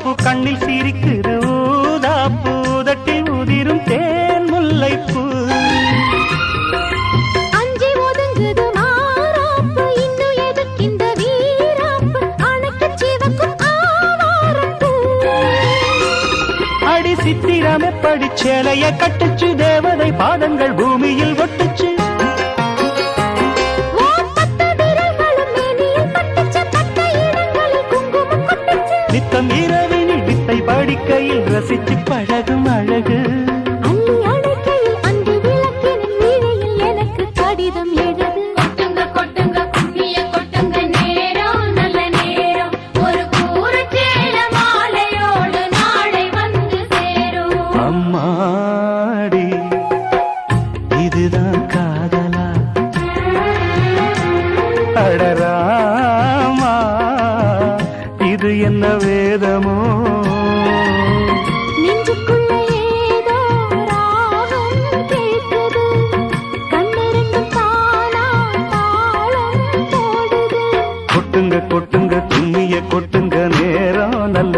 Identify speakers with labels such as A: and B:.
A: ரோசாப்பூ கண்ணில் சிரிக்குது ஊதாப்பூ உதட்டில் உதிரும் தேன் முல்லைப்பூ.
B: அஞ்சி ஒதுங்குது மாறாப்பு இன்னும் எதுக்கிந்த வீராப்பு அணைக்கு சிவக்கும் ஆவாரப்பூ.
A: அடி சித்திரமே படிச்சேலைய கட்டுச்சு தேவதை பாதங்கள் பூமியில் ஒட்டுச்சு. நித்தம் இரவினில் வித்தை படிக்கையில் ரசிச்சு பழகும் அழகு.
B: அள்ளி அணைக்கையில் அன்று விளக்கினில் வீழையில் எனக்கு கடிதம் எழுது.
C: கொட்டுங்க கொட்டுங்க கும்மிய கொட்டுங்க நேரம் நல்ல நேரம் ஒரு கூரச்சேல மாலையோடு நாளை வந்து சேரும்.
A: அம்மாடி இதுதான் காதலா அடராமா இது என்ன வேதமோ.
B: நெஞ்சுக்குள்ள ஏதோ ராகம் கேட்குது கண்ணிரண்டும் தானா தாளம் போடுது.
A: கொட்டுங்க கொட்டுங்க கும்மிய கொட்டுங்க நேரம் நல்ல